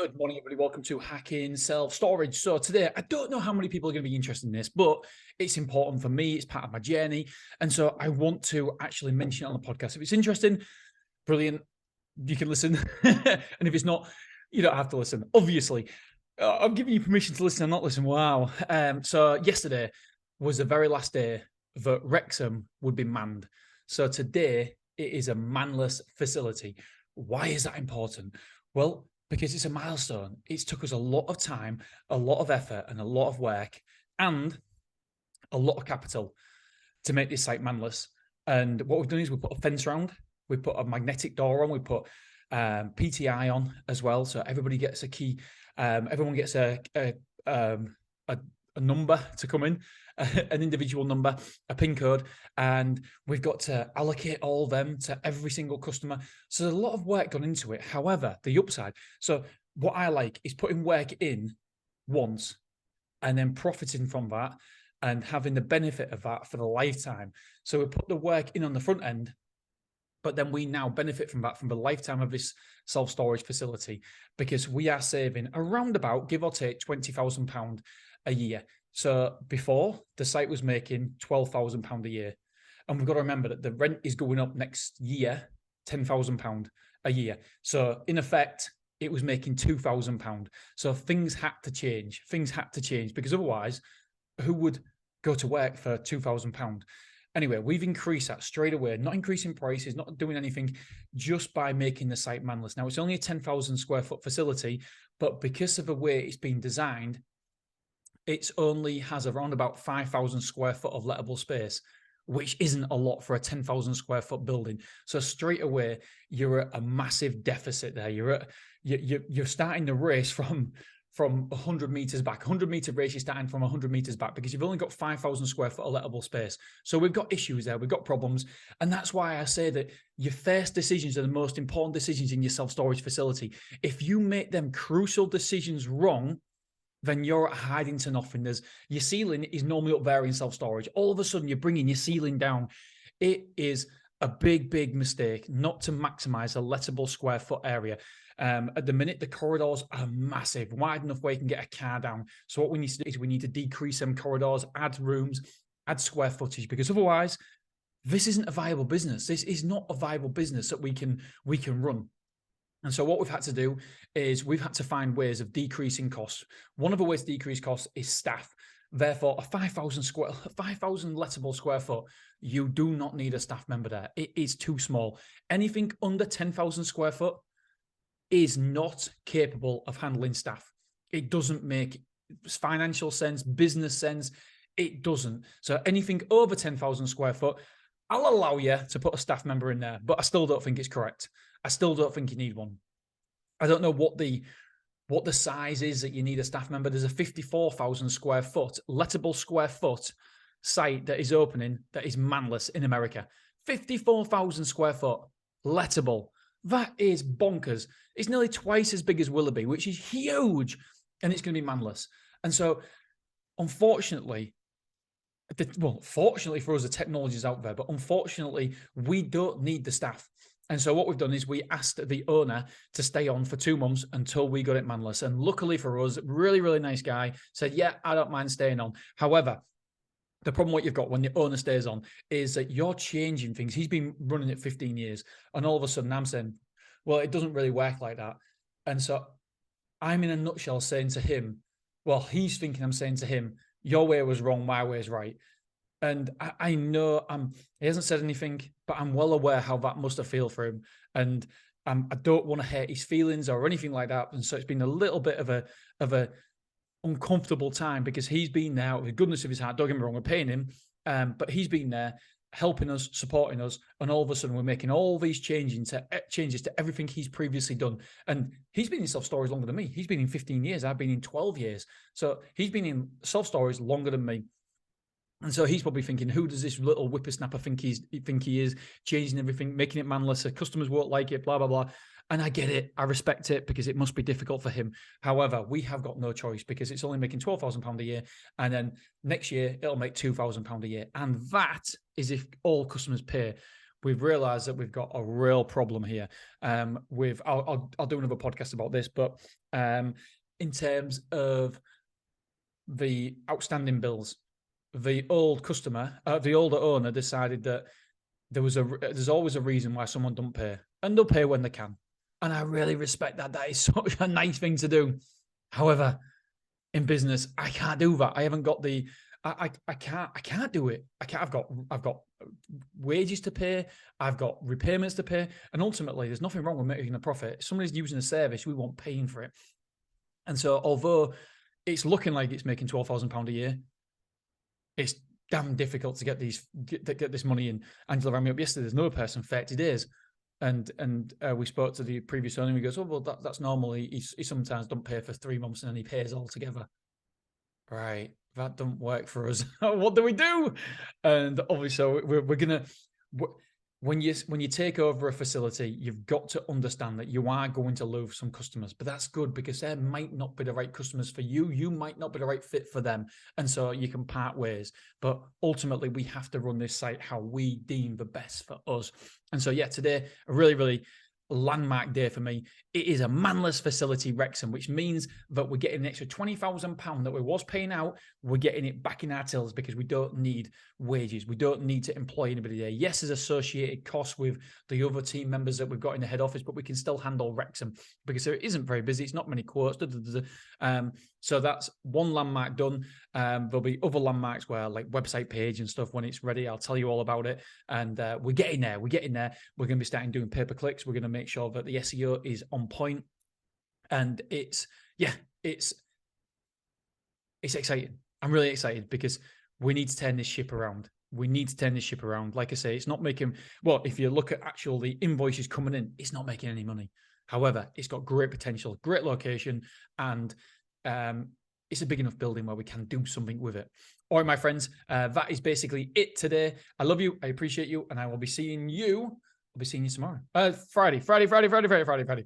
Good morning, everybody. Welcome to Hacking Self-Storage. So today, I don't know how many people are going to be interested in this, but it's important for me. It's part of my journey. And so I want to actually mention it on the podcast. If it's interesting, brilliant, you can listen. And if it's not, you don't have to listen. Obviously, I'm giving you permission to listen and not listen. Wow. So yesterday was the very last day that Wrexham would be manned. So today, it is a manless facility. Why is that important? Well, because it's a milestone. It's took us a lot of time, a lot of effort, and a lot of work, and a lot of capital to make this site manless. And what we've done is we put a fence around, we put a magnetic door on, we put PTI on as well, so everybody gets a key. Everyone gets a number to come in, an individual number, a PIN code, and we've got to allocate all of them to every single customer. So there's a lot of work gone into it. However, the upside, so what I like is putting work in once and then profiting from that and having the benefit of that for the lifetime. So we put the work in on the front end, but then we now benefit from that from the lifetime of this self-storage facility, because we are saving around about, give or take, £20,000 a year. So before, the site was making £12,000 a year. And we've got to remember that the rent is going up next year, £10,000 a year. So in effect, it was making £2,000. So things had to change. Things had to change, because otherwise, who would go to work for £2,000? Anyway, we've increased that straight away, not increasing prices, not doing anything, just by making the site manless. Now, it's only a 10,000 square foot facility, but because of the way it's been designed, it only has around about 5,000 square foot of lettable space, which isn't a lot for a 10,000 square foot building. So straight away, you're at a massive deficit there. You're starting the race from 100 meters back. 100 meter race, you're starting from 100 meters back, because you've only got 5,000 square foot of lettable space. So we've got issues there. We've got problems. And that's why I say that your first decisions are the most important decisions in your self-storage facility. If you make them crucial decisions wrong, then you're hiding to nothing. Your ceiling is normally up there in self-storage. All of a sudden, you're bringing your ceiling down. It is a big, big mistake not to maximize a lettable square foot area. At the minute, the corridors are massive, wide enough where you can get a car down. So what we need to do is we need to decrease them corridors, add rooms, add square footage, because otherwise, this isn't a viable business. This is not a viable business that we can run. And so what we've had to do is we've had to find ways of decreasing costs. One of the ways to decrease costs is staff. Therefore, a 5,000 lettable square foot, you do not need a staff member there. It is too small. Anything under 10,000 square foot is not capable of handling staff. It doesn't make financial sense, business sense. It doesn't. So anything over 10,000 square foot, I'll allow you to put a staff member in there, but I still don't think it's correct. I still don't think you need one. I don't know what the size is that you need a staff member. There's a 54,000 square foot, lettable square foot site that is opening that is manless in America. 54,000 square foot, lettable. That is bonkers. It's nearly twice as big as Willoughby, which is huge, and it's going to be manless. And so, unfortunately, fortunately for us, the technology is out there, but unfortunately, we don't need the staff. And so what we've done is we asked the owner to stay on for 2 months until we got it manless. And luckily for us, really, really nice guy, said, yeah, I don't mind staying on. However, the problem what you've got when the owner stays on is that you're changing things. He's been running it 15 years. And all of a sudden I'm saying, well, it doesn't really work like that. And so I'm in a nutshell saying to him, well, he's thinking I'm saying to him, your way was wrong, my way is right. And I know he hasn't said anything, but I'm well aware how that must have felt for him. And I don't want to hurt his feelings or anything like that. And so it's been a little bit of a uncomfortable time, because he's been there out of the goodness of his heart. Don't get me wrong, we're paying him, but he's been there helping us, supporting us, and all of a sudden we're making all these changes to everything he's previously done. And he's been in self-storage longer than me. He's been in 15 years. I've been in 12 years. So he's been in self-storage longer than me. And so he's probably thinking, who does this little whippersnapper think he is, changing everything, making it manless, so customers won't like it, blah, blah, blah. And I get it. I respect it, because it must be difficult for him. However, we have got no choice, because it's only making £12,000 a year. And then next year, it'll make £2,000 a year. And that is if all customers pay. we've realized that we've got a real problem here. I'll do another podcast about this, but in terms of the outstanding bills, the older owner decided that there's always a reason why someone don't pay, and they'll pay when they can. And I really respect that. That is such a nice thing to do. However, in business, I can't do that. I haven't got the I can't do it. I've got wages to pay, I've got repayments to pay, and ultimately there's nothing wrong with making a profit. If somebody's using a service, we want paying for it. And so although it's looking like it's making £12,000 a year, it's damn difficult to get this money in. Angela rang me up yesterday. There's another person, 30 days. And we spoke to the previous owner. He goes, "Oh, well, that's normal. He sometimes don't pay for 3 months and then he pays altogether." Right, that don't work for us. What do we do? And obviously, we're gonna. When you take over a facility, you've got to understand that you are going to lose some customers, but that's good because they might not be the right customers for you. You might not be the right fit for them. And so you can part ways. But ultimately, we have to run this site how we deem the best for us. And so, yeah, today, a really, really landmark day for me. It is a manless facility, Wrexham, which means that we're getting an extra £20,000 that we was paying out. We're getting it back in our tills because we don't need wages. We don't need to employ anybody there. Yes, there's associated costs with the other team members that we've got in the head office, but we can still handle Wrexham because it isn't very busy. It's not many quotes. So that's one landmark done. There'll be other landmarks where like website page and stuff when it's ready. I'll tell you all about it. And we're getting there. We're getting there. We're going to be starting doing pay-per-clicks. We're going to make sure that the SEO is on point. And it's exciting. I'm really excited because we need to turn this ship around. We need to turn this ship around. Like I say, it's not making, well, if you look at actual the invoices coming in, it's not making any money. However, it's got great potential, great location, and it's a big enough building where we can do something with it. All right, my friends, that is basically it today. I love you. I appreciate you. And I will be seeing you. I'll be seeing you tomorrow. Friday. Bye-bye.